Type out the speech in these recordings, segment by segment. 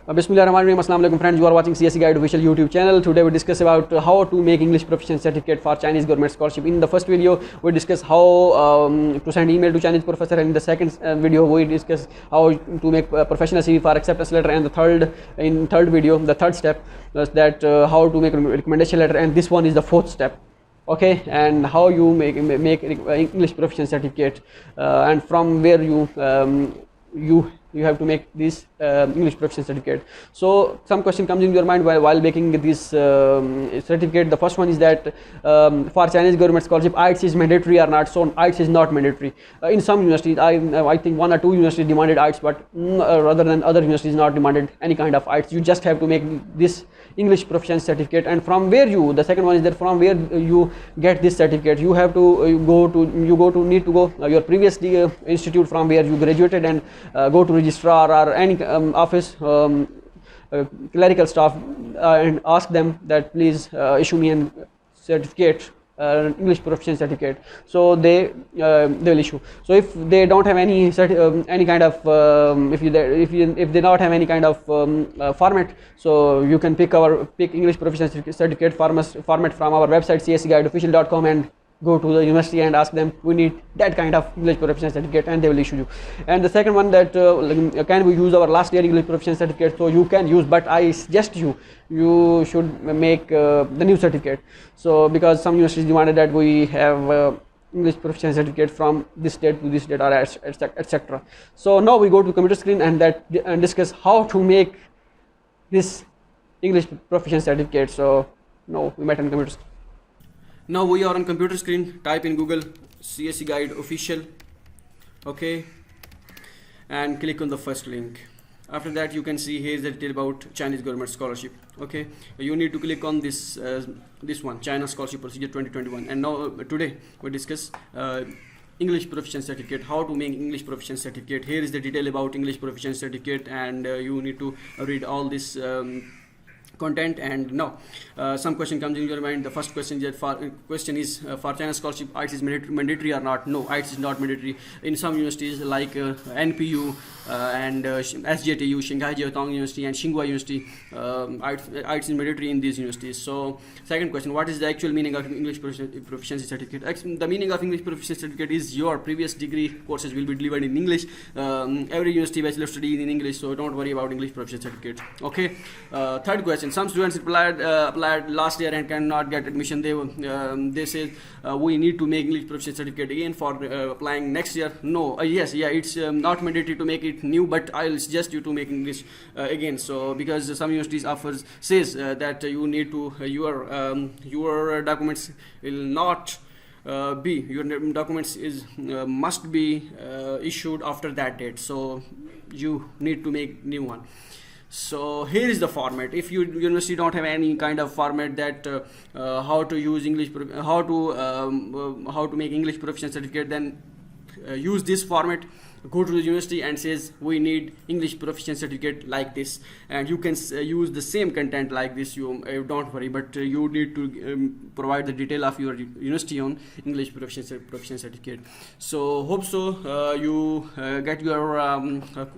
Bismillahirrahmanirrahim. Assalamu alaikum friends, you are watching CSE Guide official YouTube channel. Today we discuss about how to make English proficiency certificate for Chinese government scholarship. In the first video we discuss how to send email to Chinese professor, and in the second video we discuss how to make professional CV for acceptance letter, and the third video, the third step was that how to make recommendation letter, and this one is the fourth step. Okay, and how you make English proficiency certificate, and from where you have to make this English proficiency certificate. So some question comes in your mind while making this certificate. The first one is that for Chinese government scholarship, IELTS is mandatory or not. So IELTS is not mandatory. In some universities, I think 1 or 2 universities demanded IELTS, but rather than other universities not demanded any kind of IELTS. You just have to make this English proficiency certificate, and from where the second one is that from where you get this certificate, you have to need to go your previous institute from where you graduated, and go to registrar or any office clerical staff, and ask them that please issue me a certificate, English proficiency certificate. So they will issue. So if they don't have any kind of if they not have any kind of format, so you can pick English proficiency certificate format from our website csguideofficial.com, and go to the university and ask them we need that kind of English proficiency certificate, and they will issue you. And the second one, that can we use our last year English proficiency certificate? So you can use, but I suggest you should make the new certificate. So because some universities demanded that we have English proficiency certificate from this date to this date, or etc. So now we go to computer screen and discuss how to make this English proficiency certificate. So now we met on computer screen. Now we are on computer screen. Type in Google CSE Guide official, okay, and click on the first link. After that, you can see here is the detail about Chinese government scholarship. Okay, you need to click on this one, China Scholarship Procedure 2021. And now today we discuss English proficiency certificate, how to make English proficiency certificate. Here is the detail about English proficiency certificate, and you need to read all this content. And now some question comes in your mind. The first question is for China scholarship, IELTS is mandatory or not? No, IELTS is not mandatory. In some universities like NPU and SJTU, Shanghai Jiaotong University, and Tsinghua University, IELTS is mandatory in these universities. So second question, what is the actual meaning of English proficiency certificate? The meaning of English proficiency certificate is your previous degree courses will be delivered in English. Every university bachelor study in English, so don't worry about English proficiency certificate. Okay. Third question, some students applied last year and cannot get admission. They say we need to make English proficiency certificate again for applying next year. No, it's not mandatory to make it new, but I'll suggest you to make English again. So because some universities says that you need to your documents will not your documents must be issued after that date, so you need to make new one. So here is the format. If university don't have any kind of format that how to use English, how to make English proficiency certificate, then use this format. Go to the university and says we need English proficiency certificate like this, and you can use the same content like this. You don't worry, but you need to provide the detail of your university on English proficiency certificate. So hope so you get your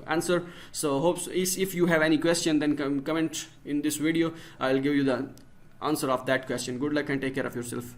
answer. So if you have any question, then comment in this video. I'll give you the answer of that question. Good luck and take care of yourself.